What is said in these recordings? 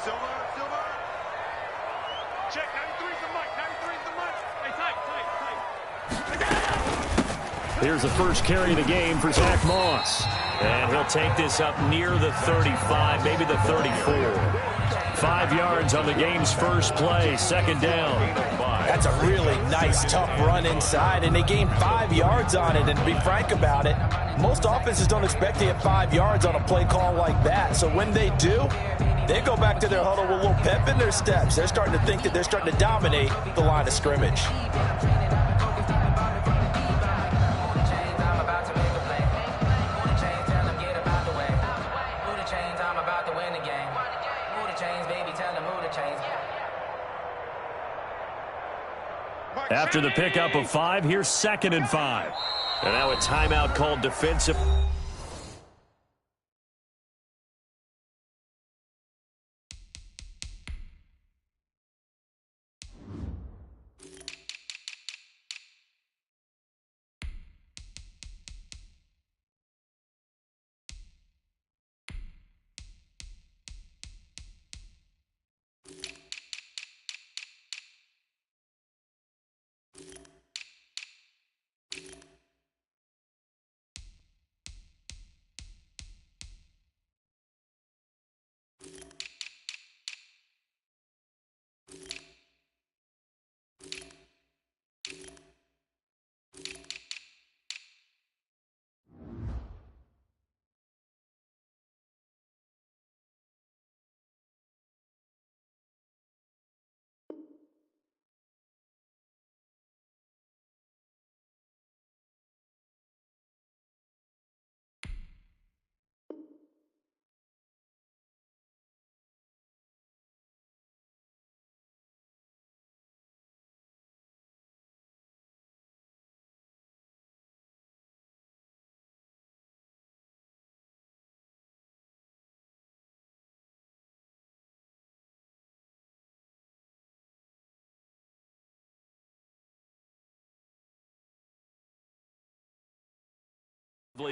Silver. Check, 93's the mic. 93's the mic. Hey, tight. Here's the first carry of the game for Zach Moss. And he'll take this up near the 35, maybe the 34. 5 yards on the game's first play, second down. That's a really nice, tough run inside, and they gained 5 yards on it. And to be frank about it, most offenses don't expect to get 5 yards on a play call like that. So when they do, they go back to their huddle with a little pep in their steps. They're starting to think that they're starting to dominate the line of scrimmage. After the pickup of 5, here's 2nd and 5. And now a timeout called defensive.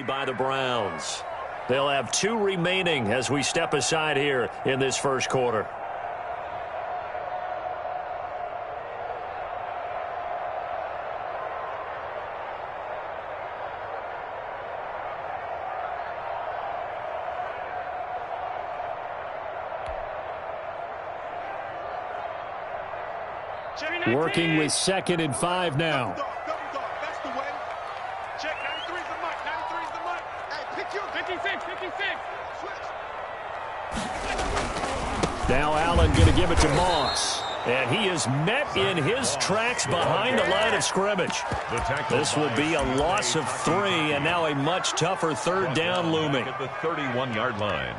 By the Browns. They'll have 2 remaining as we step aside here in this first quarter. Working with 2nd and 5 now. Now Allen going to give it to Moss. And he is met in his tracks behind the line of scrimmage. This will be a loss of 3, and now a much tougher 3rd down looming. At the 31-yard line.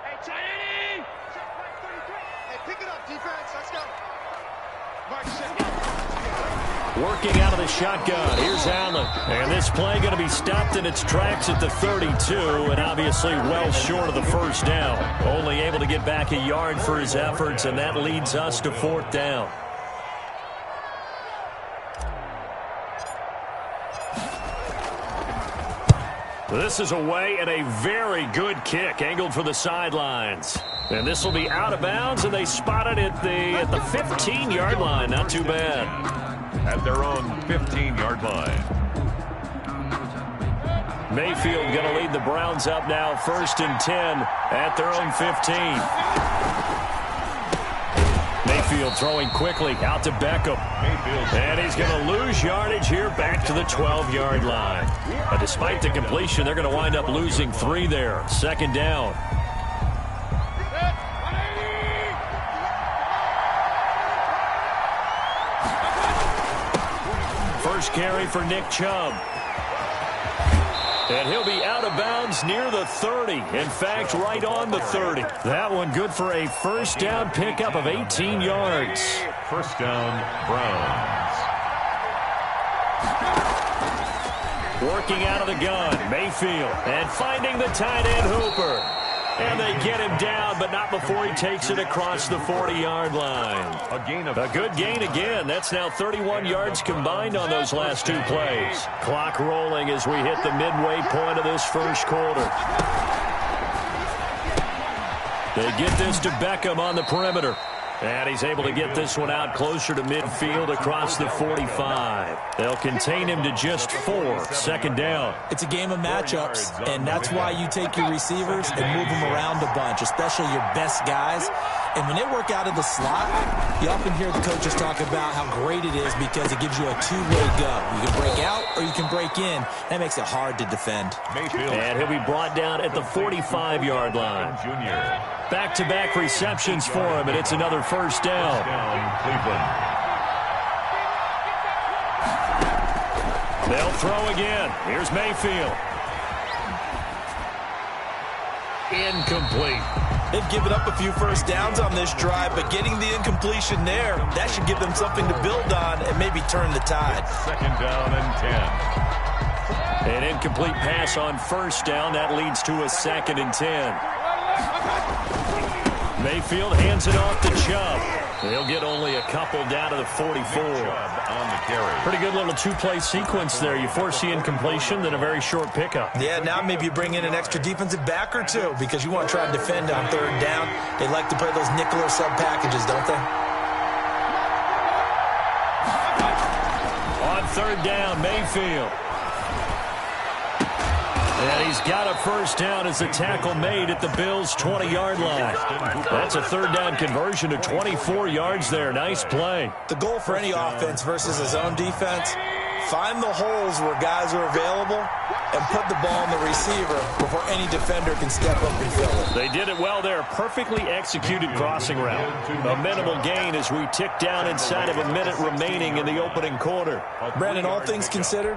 Hey, Chinese! Check back 33. Hey, pick it up, defense. Let's go. Working out of the shotgun. Here's Allen. And this play going to be stopped in its tracks at the 32, and obviously well short of the first down. Only able to get back a yard for his efforts, and that leads us to 4th down. This is away, and a very good kick angled for the sidelines. And this will be out of bounds, and they spot it at the 15-yard line. Not too bad. At their own 15-yard line. Mayfield going to lead the Browns up now, 1st and 10 at their own 15. Mayfield throwing quickly out to Beckham. And he's going to lose yardage here back to the 12-yard line. But despite the completion, they're going to wind up losing 3 there. 2nd down. First carry for Nick Chubb. And he'll be out of bounds near the 30. In fact, right on the 30. That one good for a first down pickup of 18 yards. First down, Browns. Working out of the gun, Mayfield. And finding the tight end Hooper. And they get him down, but not before he takes it across the 40-yard line. A good gain again. That's now 31 yards combined on those last two plays. Clock rolling as we hit the midway point of this first quarter. They get this to Beckham on the perimeter. And he's able to get this one out closer to midfield across the 45. They'll contain him to just 4. Second down. It's a game of matchups, and that's why you take your receivers and move them around a bunch, especially your best guys. And when they work out of the slot, you often hear the coaches talk about how great it is because it gives you a two-way go. You can break out or you can break in. That makes it hard to defend. And he'll be brought down at the 45-yard line. Back-to-back receptions for him, and it's another first down. They'll throw again. Here's Mayfield. Incomplete. They've given up a few first downs on this drive, but getting the incompletion there, that should give them something to build on and maybe turn the tide. Second down and 10. An incomplete pass on first down. That leads to a 2nd and 10. Mayfield hands it off to Chubb. They'll get only a couple down to the 44. Pretty good little two-play sequence there. You force the incompletion, then a very short pickup. Yeah, now maybe you bring in an extra defensive back or two because you want to try and defend on third down. They like to play those nickel or sub packages, don't they? On third down, Mayfield. And he's got a first down as the tackle made at the Bills' 20-yard line. That's a third down conversion to 24 yards there. Nice play. The goal for any offense versus his own defense, find the holes where guys are available and put the ball in the receiver before any defender can step up and fill it. They did it well there. Perfectly executed crossing route. A minimal gain as we tick down inside of a minute remaining in the opening quarter. Brandon, all things considered,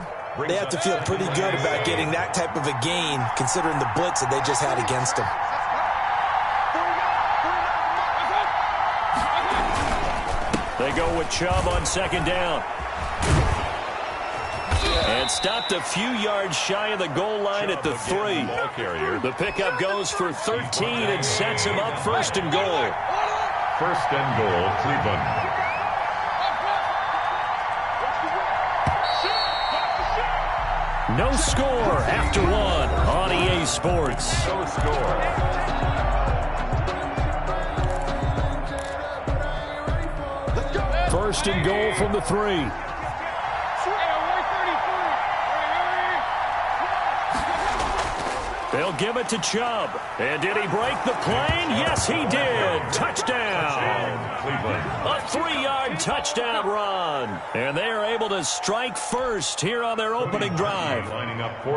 they have to feel pretty good about getting that type of a gain considering the blitz that they just had against them. They go with Chubb on second down. And stopped a few yards shy of the goal line at the 3. The pickup goes for 13 and sets him up first and goal. First and goal, Cleveland. No score after 1 on EA Sports. No score. First and goal from the 3. They'll give it to Chubb. And did he break the plane? Yes, he did. Touchdown. A 3-yard touchdown run. And they are able to strike first here on their opening drive.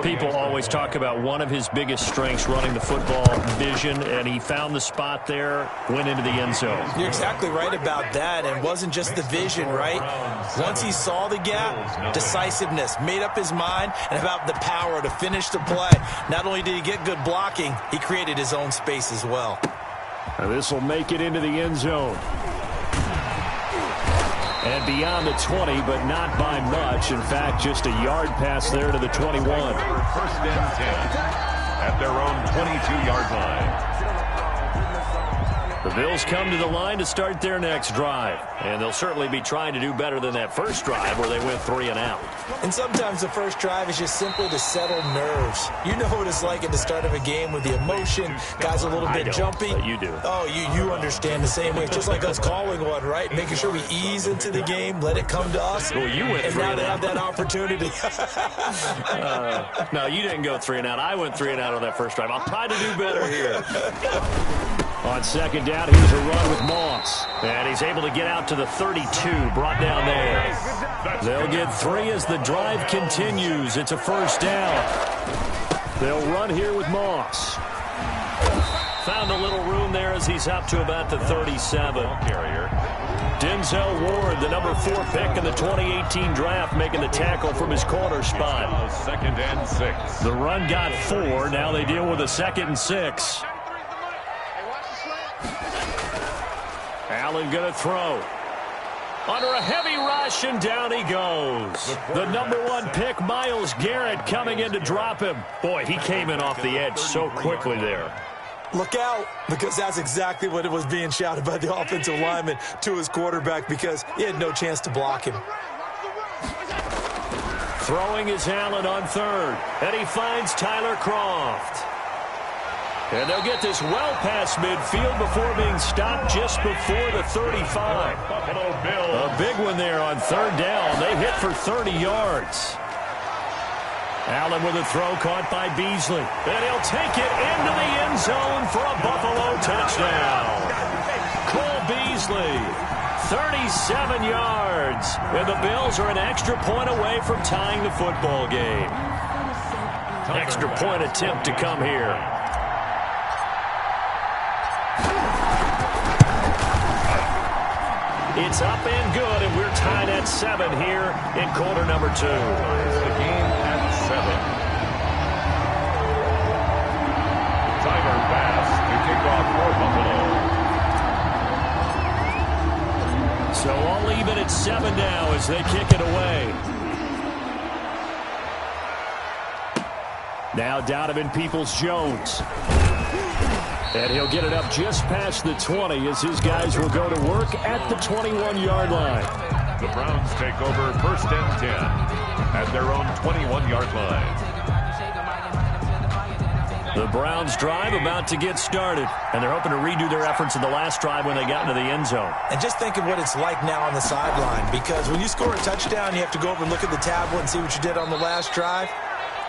People always talk about one of his biggest strengths running the football, vision, and he found the spot there, went into the end zone. You're exactly right about that, and it wasn't just the vision, right? Once he saw the gap, decisiveness, made up his mind, and about the power to finish the play. Not only did he get good blocking, he created his own space as well. And this will make it into the end zone. And beyond the 20, but not by much. In fact, just a yard pass there to the 21. First and 10 at their own 22-yard line. The Bills come to the line to start their next drive. And they'll certainly be trying to do better than that first drive where they went 3 and out. And sometimes the first drive is just simply to settle nerves. You know what it's like at the start of a game with the emotion, guys a little bit jumpy. But you do. Oh, you understand the same way. Just like us calling one, right? Making sure we ease into the game, let it come to us. Well, you went and 3 now and they out. have that opportunity. No, you didn't go 3 and out. I went 3 and out on that first drive. I'll try to do better here. On second down, here's a run with Moss. And he's able to get out to the 32, brought down there. They'll get 3 as the drive continues. It's a first down. They'll run here with Moss. Found a little room there as he's up to about the 37. Denzel Ward, the number 4 pick in the 2018 draft, making the tackle from his corner spot. Second and 6. The run got 4. Now they deal with a 2nd and 6. Allen going to throw. Under a heavy rush, and down he goes. The number 1 pick, Myles Garrett, coming in to drop him. Boy, he came in off the edge so quickly there. Look out, because that's exactly what it was being shouted by the offensive lineman to his quarterback because he had no chance to block him. Throwing is Allen on third, and he finds Tyler Croft. And they'll get this well past midfield before being stopped just before the 35. A big one there on third down. They hit for 30 yards. Allen with a throw caught by Beasley. And he'll take it into the end zone for a Buffalo touchdown. Cole Beasley, 37 yards. And the Bills are an extra point away from tying the football game. Extra point attempt to come here. It's up and good, and we're tied at 7 here in quarter number 2. The game at 7. Tyler Bass to kick off for Buffalo. So all even at 7 now as they kick it away. Now Donovan Peoples-Jones. And he'll get it up just past the 20 as his guys will go to work at the 21-yard line. The Browns take over first and 10 at their own 21-yard line. The Browns drive about to get started, and they're hoping to redo their efforts in the last drive when they got into the end zone. And just think of what it's like now on the sideline, because when you score a touchdown, you have to go over and look at the tablet and see what you did on the last drive.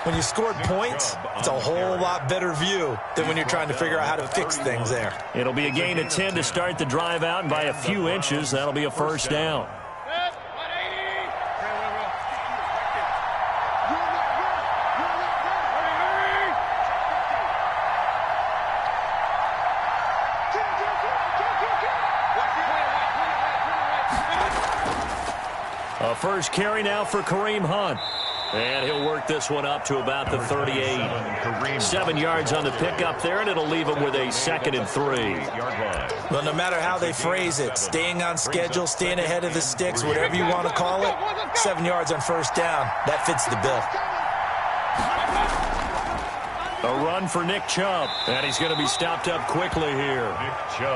When you scored points, it's a whole lot better view than when you're trying to figure out how to fix things there. It'll be a gain of 10 to start the drive out, and by a few inches, that'll be a first down. A first carry now for Kareem Hunt. And he'll work this one up to about the 38. 7 yards on the pickup there, and it'll leave him with a 2nd and 3. Well, no matter how they phrase it, staying on schedule, staying ahead of the sticks, whatever you want to call it, 7 yards on first down, that fits the bill. A run for Nick Chubb, and he's going to be stopped up quickly here.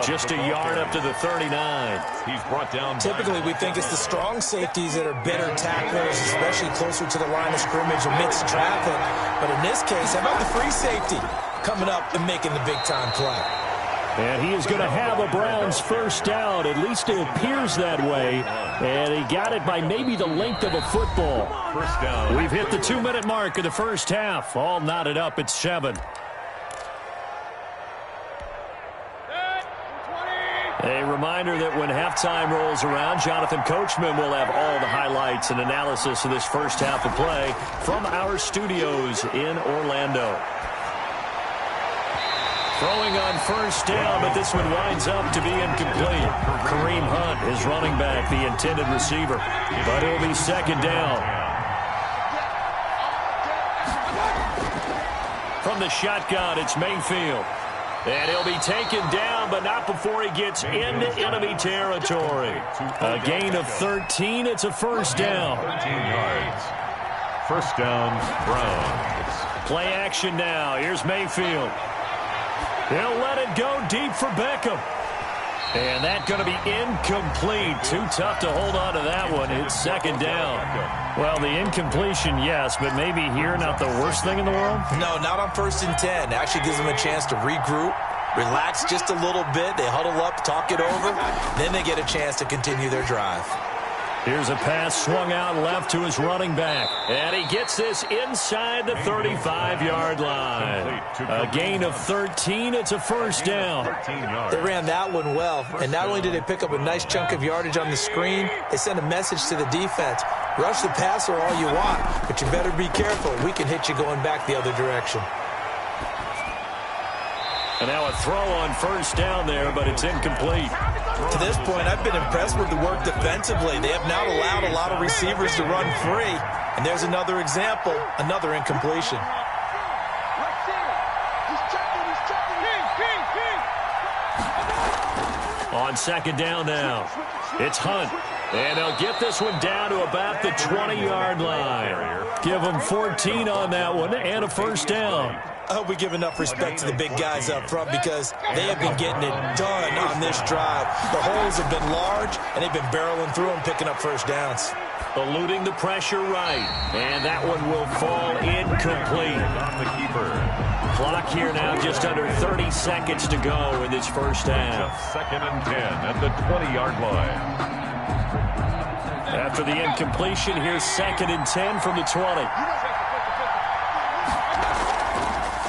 Just a yard up to the 39. He's brought down. Typically, we think it's the strong safeties that are better tacklers, especially closer to the line of scrimmage amidst traffic. But in this case, how about the free safety coming up and making the big-time play? And he is going to have a Browns first down. At least it appears that way. And he got it by maybe the length of a football. First down. We've hit the 2-minute mark of the first half. All knotted up at 7. A reminder that when halftime rolls around, Jonathan Coachman will have all the highlights and analysis of this first half of play from our studios in Orlando. Throwing on first down, but this one winds up to be incomplete. Kareem Hunt is running back, the intended receiver. But it'll be 2nd down. From the shotgun, it's Mayfield. And he'll be taken down, but not before he gets into enemy territory. A gain of 13. It's a first down. 13 yards. First down, Browns. Play action now. Here's Mayfield. He'll let it go deep for Beckham. And that's going to be incomplete. Too tough to hold on to that one. It's 2nd down. Well, the incompletion, yes, but maybe here not the worst thing in the world? No, not on 1st and 10. Actually gives them a chance to regroup, relax just a little bit. They huddle up, talk it over. Then they get a chance to continue their drive. Here's a pass swung out left to his running back. And he gets this inside the 35-yard line. A gain of 13. It's a first down. They ran that one well. And not only did they pick up a nice chunk of yardage on the screen, they sent a message to the defense. Rush the passer all you want, but you better be careful. We can hit you going back the other direction. And now a throw on first down there, but it's incomplete. To this point, I've been impressed with the work defensively. They have not allowed a lot of receivers to run free. And there's another example, another incompletion. On 2nd down now, it's Hunt. And they'll get this one down to about the 20-yard line. Give them 14 on that one and a first down. I hope we give enough respect to the big guys up front because they have been getting it done on this drive. The holes have been large, and they've been barreling through them, picking up first downs. Eluding the pressure right, and that one will fall incomplete. On the keeper. Clock here now, just under 30 seconds to go in this first half. Second and 10 at the 20-yard line. After the incompletion, here's second and 10 from the 20.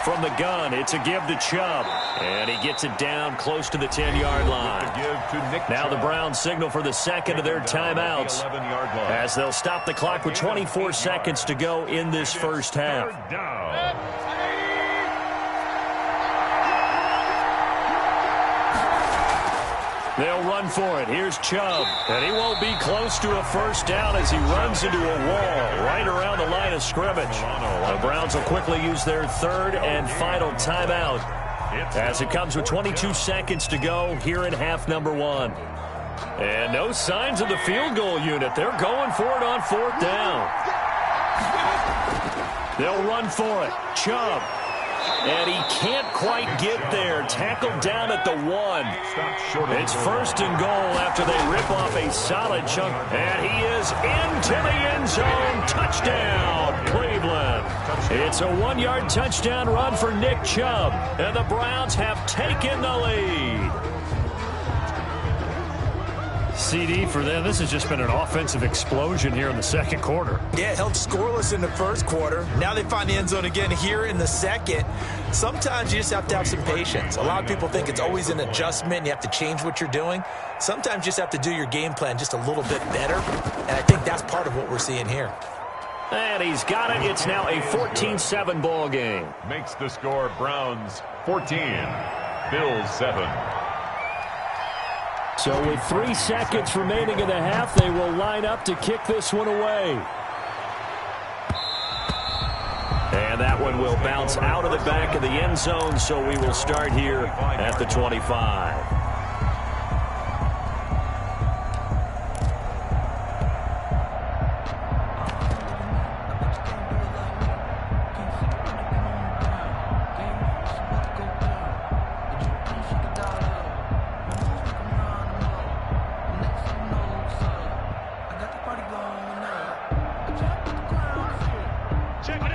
From the gun, it's a give to Chubb. And he gets it down close to the 10-yard line. Now the Browns signal for the second of their timeouts as they'll stop the clock with 24 seconds to go in this first half. They'll run for it. Here's Chubb. And he won't be close to a first down as he runs into a wall right around the line of scrimmage. The Browns will quickly use their third and final timeout as it comes with 22 seconds to go here in half number one. And no signs of the field goal unit. They're going for it on fourth down. They'll run for it. Chubb. And he can't quite get there. Tackled down at the 1. It's first and goal after they rip off a solid chunk. And he is into the end zone. Touchdown, Cleveland. It's a 1-yard touchdown run for Nick Chubb. And the Browns have taken the lead. CD for them. This has just been an offensive explosion here in the second quarter. Yeah, held scoreless in the first quarter. Now they find the end zone again here in the second. Sometimes you just have to have some patience. A lot of people think it's always an adjustment. You have to change what you're doing. Sometimes you just have to do your game plan just a little bit better. And I think that's part of what we're seeing here. And he's got it. It's now a 14-7 ball game. Makes the score Browns 14, Bills 7. So with 3 seconds remaining in the half, they will line up to kick this one away. And that one will bounce out of the back of the end zone, so we will start here at the 25.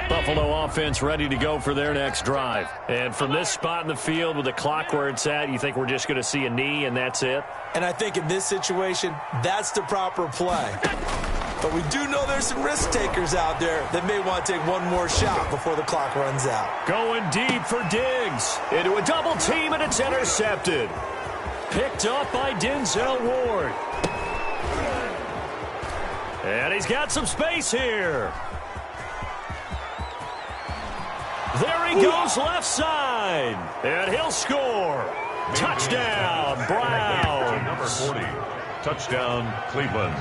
Buffalo offense ready to go for their next drive. And from this spot in the field with the clock where it's at, you think we're just going to see a knee and that's it? And I think in this situation, that's the proper play. But we do know there's some risk takers out there that may want to take one more shot before the clock runs out. Going deep for Diggs. Into a double team, and it's intercepted. Picked up by Denzel Ward. And he's got some space here. There he goes left side. And he'll score. Touchdown, Browns. Number 40. Touchdown, Cleveland.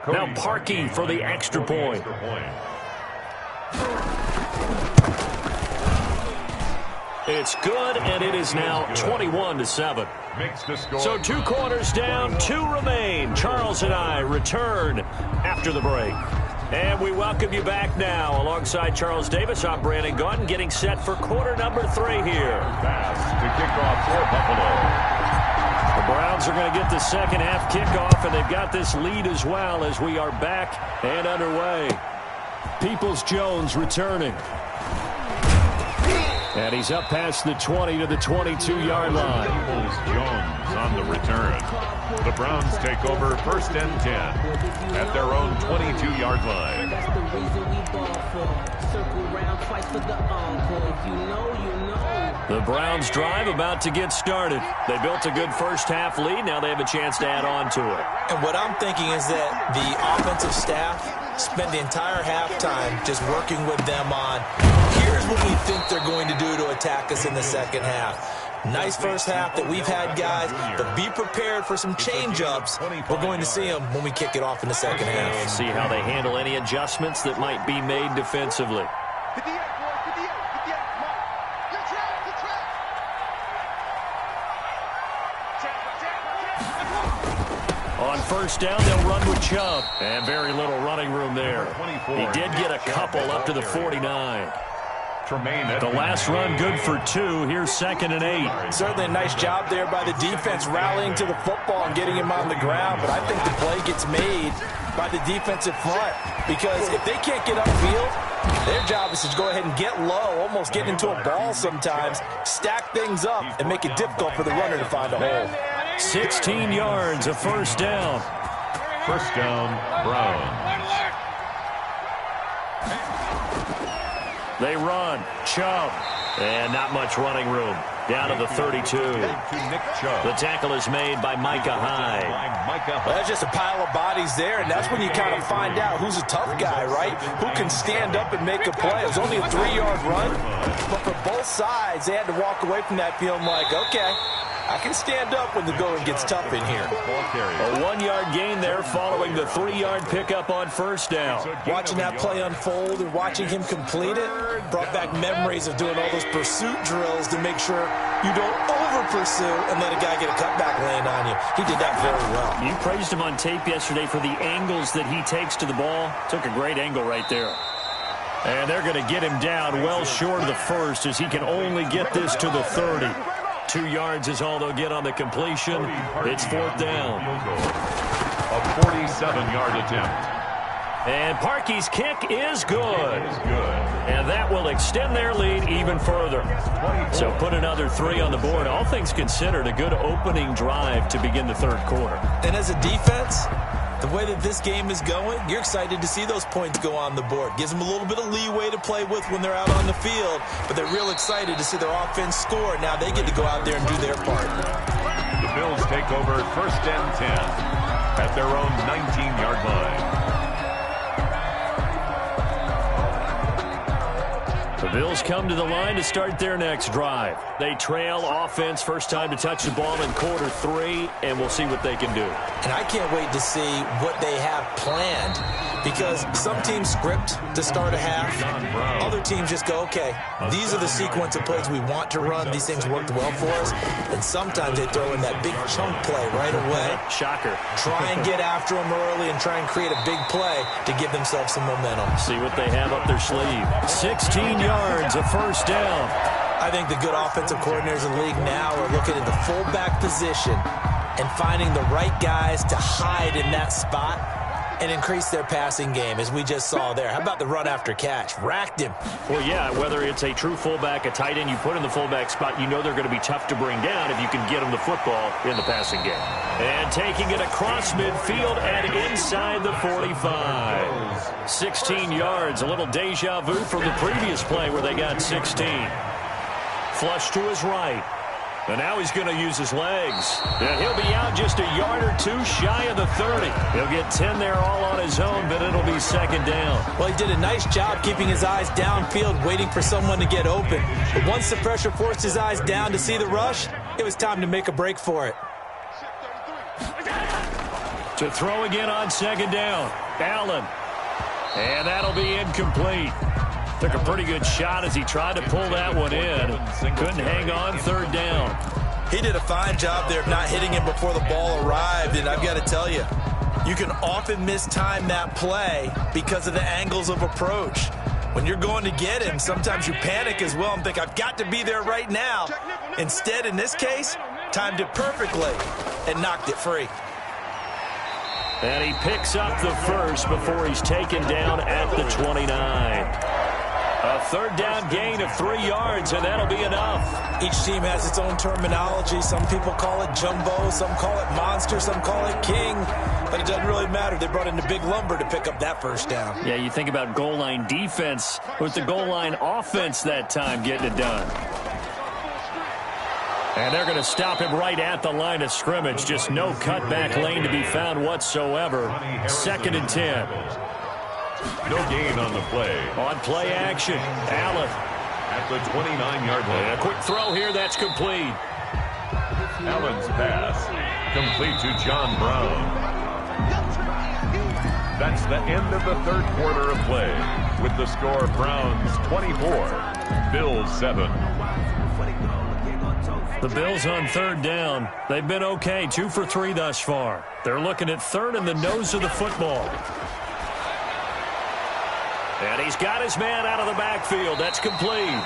Now Parkey for the extra point. It's good, and it is now 21-7. So 2 quarters down, 2 remain. Charles and I return after the break. And we welcome you back now. Alongside Charles Davis, I'm Brandon Gaudin, getting set for quarter number 3 here. Pass to kick off for Buffalo. The Browns are going to get the second half kickoff, and they've got this lead as well as we are back and underway. Peoples-Jones returning. And he's up past the 20 to the 22-yard line. Peoples-Jones on the return. The Browns take over first and 10 at their own 22-yard line. That's the reason we ball for. Circle round twice for the encore. If you know, you know. The Browns drive about to get started. They built a good first half lead. Now they have a chance to add on to it. And what I'm thinking is that the offensive staff spend the entire halftime just working with them on, here's what we think they're going to do to attack us in the second half. Nice first half that we've had, guys, but be prepared for some change-ups. We're going to see them when we kick it off in the second half. See how they handle any adjustments that might be made defensively. On first down, they'll run with Chubb. And very little running room there. He did get a couple up to the 49. The last run good for 2. Here's 2nd and 8. Certainly a nice job there by the defense rallying to the football and getting him on the ground. But I think the play gets made by the defensive front, because if they can't get upfield, their job is to go ahead and get low, almost get into a ball sometimes, stack things up, and make it difficult for the runner to find a hole. 16 yards, a first down. First down, Browns. They run. Chubb. And not much running room. Down to the 32. The tackle is made by Micah Hyde. Well, that's just a pile of bodies there, and that's when you kind of find out who's a tough guy, right? Who can stand up and make a play. It was only a 3-yard run, but for both sides, they had to walk away from that feeling like, okay, I can stand up when the going gets tough in here. A 1-yard gain there following the 3-yard pickup on first down. Watching that play unfold and watching him complete it brought back memories of doing all those pursuit drills to make sure you don't over-pursue and let a guy get a cutback land on you. He did that very well. You praised him on tape yesterday for the angles that he takes to the ball. Took a great angle right there. And they're going to get him down well short of the first, as he can only get this to the 30. 2 yards is all they'll get on the completion. It's 4th down. A 47-yard attempt. And Parkey's kick is good. And that will extend their lead even further. So put another 3 on the board. All things considered, a good opening drive to begin the third quarter. And as a defense, the way that this game is going, you're excited to see those points go on the board. Gives them a little bit of leeway to play with when they're out on the field, but they're real excited to see their offense score. Now they get to go out there and do their part. The Bills take over 1st and 10 at their own 19-yard line. The Bills come to the line to start their next drive. They trail offense, first time to touch the ball in quarter 3, and we'll see what they can do. And I can't wait to see what they have planned, because some teams script to start a half. Other teams just go, okay, these are the sequence of plays we want to run. These things worked well for us. And sometimes they throw in that big chunk play right away. Shocker. Try and get after them early and try and create a big play to give themselves some momentum. See what they have up their sleeve. 16 yards, a first down. I think the good offensive coordinators in the league now are looking at the fullback position and finding the right guys to hide in that spot and increase their passing game, as we just saw there. How about the run after catch? Racked him. Well, yeah, whether it's a true fullback, a tight end you put in the fullback spot, you know they're going to be tough to bring down if you can get them the football in the passing game. And taking it across midfield and inside the 45. 16 yards, a little deja vu from the previous play where they got 16. Flush to his right. And now he's going to use his legs. And he'll be out just a yard or 2 shy of the 30. He'll get 10 there all on his own, but it'll be 2nd down. Well, he did a nice job keeping his eyes downfield, waiting for someone to get open. But once the pressure forced his eyes down to see the rush, it was time to make a break for it. To throw again on 2nd down. Allen. And that'll be incomplete. Took a pretty good shot as he tried to pull that one in. Couldn't hang on, 3rd down. He did a fine job there of not hitting him before the ball arrived, and I've got to tell you, you can often mistime that play because of the angles of approach. When you're going to get him, sometimes you panic as well and think, I've got to be there right now. Instead, in this case, timed it perfectly and knocked it free. And he picks up the first before he's taken down at the 29. A 3rd down gain of 3 yards, and that'll be enough. Each team has its own terminology. Some people call it jumbo, some call it monster, some call it king. But it doesn't really matter. They brought in the big lumber to pick up that first down. Yeah, you think about goal line defense with the goal line offense that time getting it done. And they're going to stop him right at the line of scrimmage. Just no cutback lane to be found whatsoever. 2nd and 10. No gain on the play. On play action, Allen. At the 29-yard line. And a quick throw here, that's complete. Allen's pass complete to John Brown. That's the end of the 3rd quarter of play. With the score, Browns 24, Bills 7. The Bills on third down. They've been okay, 2 for 3 thus far. They're looking at third in the nose of the football. And he's got his man out of the backfield. That's complete.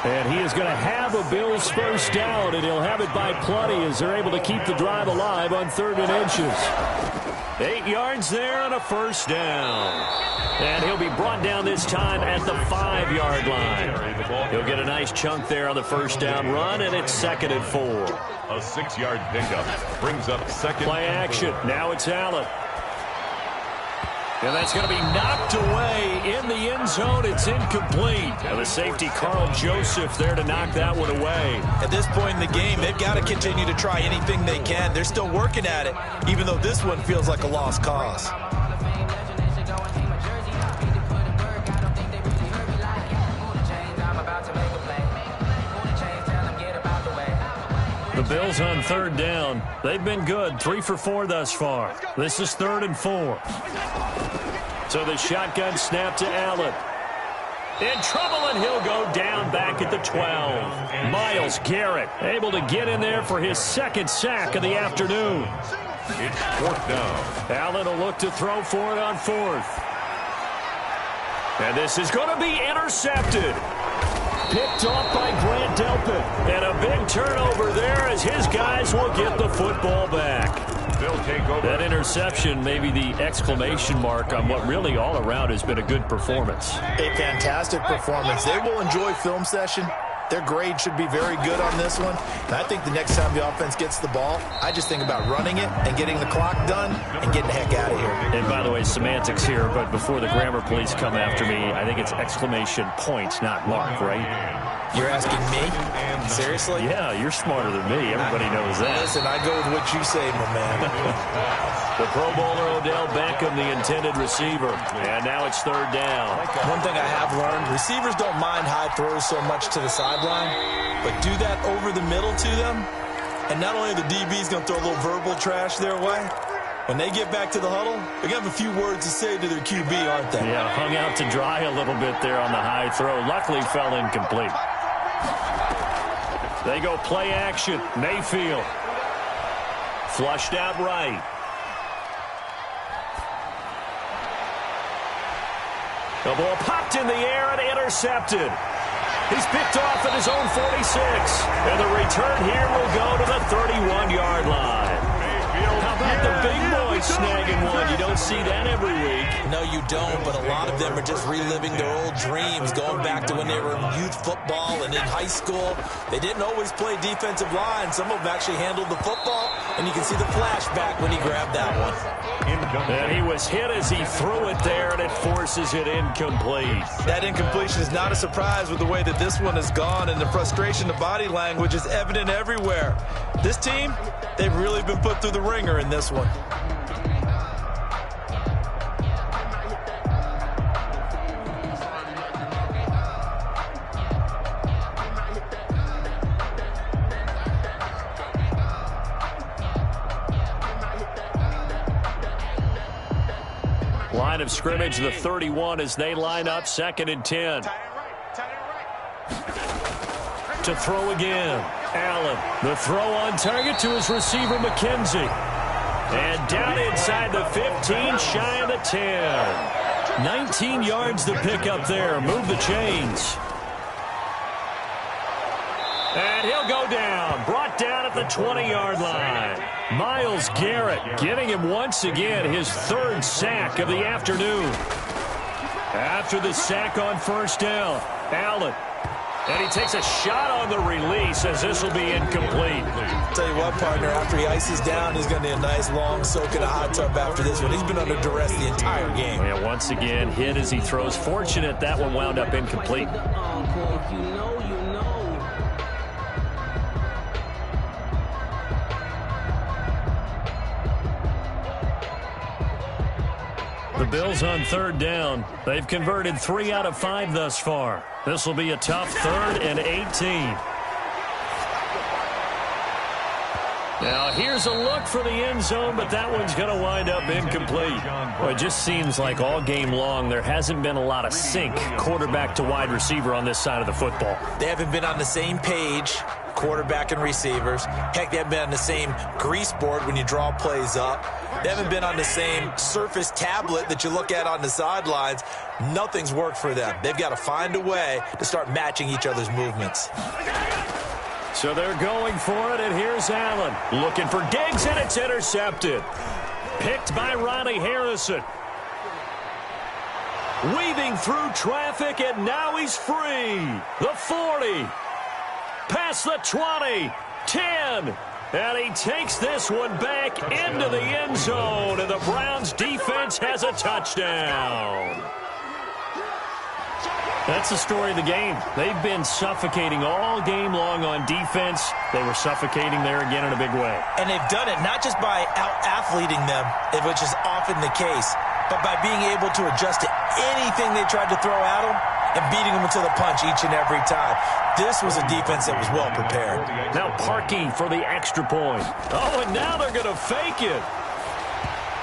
And he is going to have a Bills first down, and he'll have it by plenty as they're able to keep the drive alive on 3rd and inches. 8 yards there and a first down. And he'll be brought down this time at the 5-yard line. He'll get a nice chunk there on the first down run, and it's 2nd and 4. A 6-yard pickup brings up second. Play action. Now it's Allen. And that's going to be knocked away in the end zone. It's incomplete. And the safety, Carl Joseph, there to knock that one away. At this point in the game, they've got to continue to try anything they can. They're still working at it, even though this one feels like a lost cause. The Bills on third down. They've been good, 3 for 4 thus far. This is 3rd and 4. So the shotgun snap to Allen. In trouble, and he'll go down back at the 12. Myles Garrett able to get in there for his 2nd sack of the afternoon. It's 4th down. Allen will look to throw for it on 4th. And this is going to be intercepted. Picked off by Grant Delpit. And a big turnover there as his guys will get the football back. They'll take over. That interception may be the exclamation mark on what really all around has been a good performance. A fantastic performance. They will enjoy film session. Their grade should be very good on this one. And I think the next time the offense gets the ball, I just think about running it and getting the clock done and getting the heck out of here. And by the way, semantics here, but before the grammar police come after me, I think it's exclamation point, not mark, right? You're asking me? Seriously? Yeah, you're smarter than me. Everybody knows that. Listen, I go with what you say, my man. The Pro Bowler Odell Beckham, the intended receiver. And now it's 3rd down. One thing I have learned, receivers don't mind high throws so much to the sideline, but do that over the middle to them, and not only are the DBs going to throw a little verbal trash their way, when they get back to the huddle, they're going to have a few words to say to their QB, aren't they? Yeah, hung out to dry a little bit there on the high throw. Luckily fell incomplete. They go play action. Mayfield. Flushed out right. The ball popped in the air and intercepted. He's picked off at his own 46. And the return here will go to the 31-yard line. How about the big boys snagging one? You don't see that every week. No, you don't, but a lot of them are just reliving their old dreams, going back to when they were in youth football and in high school. They didn't always play defensive line. Some of them actually handled the football, and you can see the flashback when he grabbed that one. And he was hit as he threw it there, and it forces it incomplete. That incompletion is not a surprise with the way that this one has gone, and the frustration, the body language is evident everywhere. This team, they've really been put through the ringer in this one. Line of scrimmage, the 31 as they line up, 2nd and 10. To throw again. Allen, the throw on target to his receiver, McKenzie. And down inside the 15, shy of the 10. 19 yards to pick up there. Move the chains. And he'll go down. Brought down at the 20-yard line. Myles Garrett getting him once again his 3rd sack of the afternoon. After the sack on first down, Allen. And he takes a shot on the release as this will be incomplete. Tell you what, partner, after he ices down, he's going to need a nice long soak in a hot tub after this one. He's been under duress the entire game. Yeah, once again, hit as he throws. Fortunate that one wound up incomplete. The Bills on 3rd down. They've converted 3 out of 5 thus far. This will be a tough 3rd and 18. Now, here's a look for the end zone, but that one's going to wind up incomplete. Well, it just seems like all game long there hasn't been a lot of sync quarterback to wide receiver on this side of the football. They haven't been on the same page. quarterback and receivers. Heck, they haven't been on the same grease board when you draw plays up. They haven't been on the same Surface tablet that you look at on the sidelines. Nothing's worked for them. They've got to find a way to start matching each other's movements. So they're going for it, and here's Allen. Looking for Diggs, and it's intercepted. Picked by Ronnie Harrison. Weaving through traffic, and now he's free. The 40. Past the 20. 10. And he takes this one back into the end zone, and the Browns defense has a touchdown. That's the story of the game. They've been suffocating all game long on defense. They were suffocating there again in a big way. And they've done it not just by out-athleting them, which is often the case, but by being able to adjust to anything they tried to throw at them and beating them to the punch each and every time. This was a defense that was well prepared. Now Parkey for the extra point. Oh, and now they're going to fake it.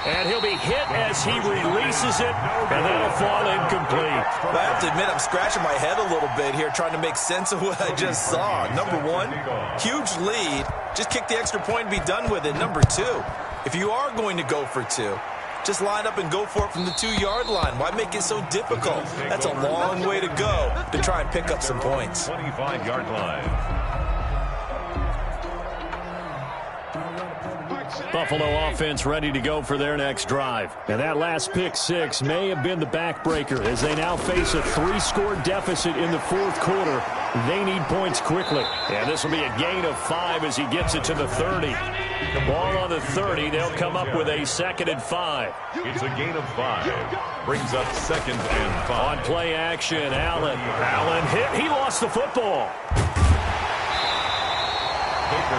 And he'll be hit as he releases it, and that'll fall incomplete. Well, I have to admit, I'm scratching my head a little bit here trying to make sense of what I just saw. Number one, huge lead. Just kick the extra point and be done with it. Number two, if you are going to go for two, just line up and go for it from the 2-yard line. Why make it so difficult? That's a long way to go to try and pick up some points. 25-yard line. Buffalo offense ready to go for their next drive. And that last pick six may have been the backbreaker as they now face a 3-score deficit in the fourth quarter. They need points quickly. And this will be a gain of 5 as he gets it to the 30. The ball on the 30. They'll come up with a 2nd and 5. It's a gain of 5. Brings up 2nd and 5. On play action, Allen. Allen hit. He lost the football.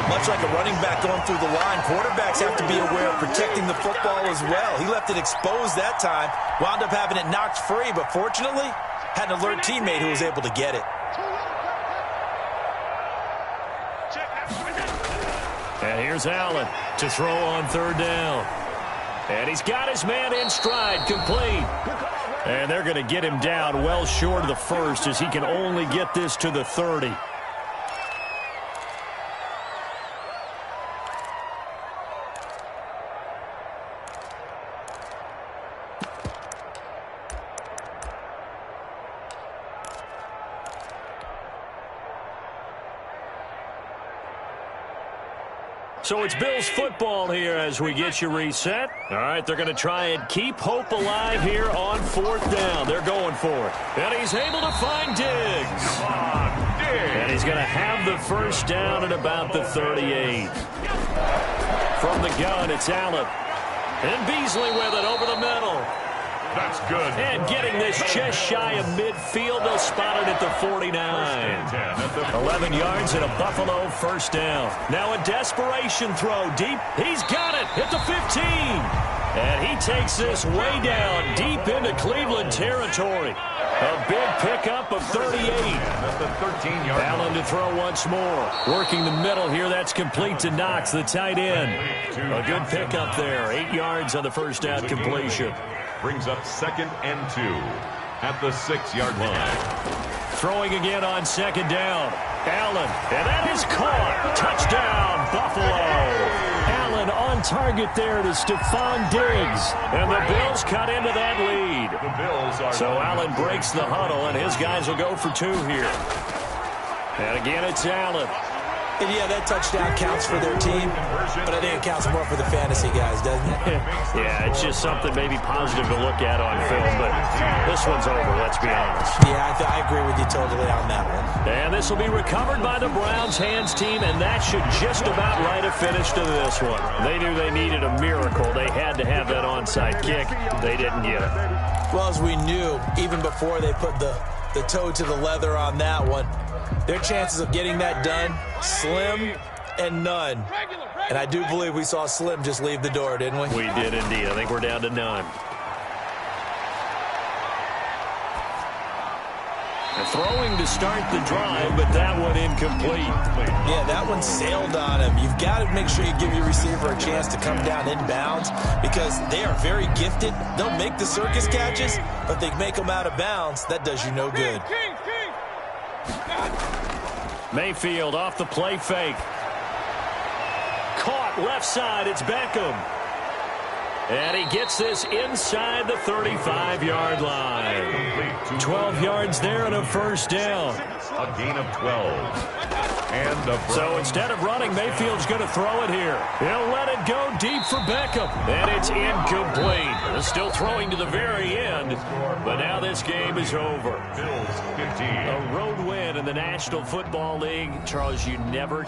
Much like a running back going through the line, quarterbacks have to be aware of protecting the football as well. He left it exposed that time, wound up having it knocked free, but fortunately, had an alert teammate who was able to get it. And here's Allen to throw on 3rd down. And he's got his man in stride, complete. And they're going to get him down well short of the 1st as he can only get this to the 30. So it's Bills football here as we get you reset. All right, they're going to try and keep hope alive here on 4th down. They're going for it. And he's able to find Diggs. And he's going to have the 1st down at about the 38. From the gun, it's Allen. And Beasley with it over the middle. That's good. And getting this just shy of midfield. They'll spot it at the 49. 11 yards and a Buffalo 1st down. Now a desperation throw deep. He's got it at the 15. And he takes this way down deep into Cleveland territory. A big pickup of 38. At the 13-yard line. Allen to throw once more. Working the middle here. That's complete to Knox, the tight end. A good pickup there. 8 yards on the 1st down completion. Brings up 2nd and 2 at the 6-yard line. Throwing again on 2nd down. Allen, and that is caught. Touchdown, Buffalo. Allen on target there to Stephon Diggs. And the Bills cut into that lead. The Bills are so Allen breaks the huddle, and his guys will go for 2 here. And again, it's Allen. And yeah, that touchdown counts for their team, but I think it counts more for the fantasy guys, doesn't it? Yeah, it's just something maybe positive to look at on film, but this one's over, let's be honest. Yeah, I agree with you totally on that one. And this will be recovered by the Browns hands team, and that should just about write a finish to this one. They knew they needed a miracle. They had to have that onside kick. They didn't get it. Well, as we knew, even before they put the toe to the leather on that one, their chances of getting that done, slim and none. And I do believe we saw Slim just leave the door, didn't we? We did indeed. I think we're down to none. Throwing to start the drive, but that one incomplete. Yeah, that one sailed on him. You've got to make sure you give your receiver a chance to come down inbounds because they are very gifted. They'll make the circus catches, but they make them out of bounds. That does you no good. Mayfield off the play fake. Caught left side. It's Beckham. And he gets this inside the 35-yard line. 12 yards there and a first down. A gain of 12. And so instead of running, Mayfield's going to throw it here. He'll let it go deep for Beckham. And it's incomplete. They're still throwing to the very end. But now this game is over. Bills 15. A road win in the National Football League. Charles, you never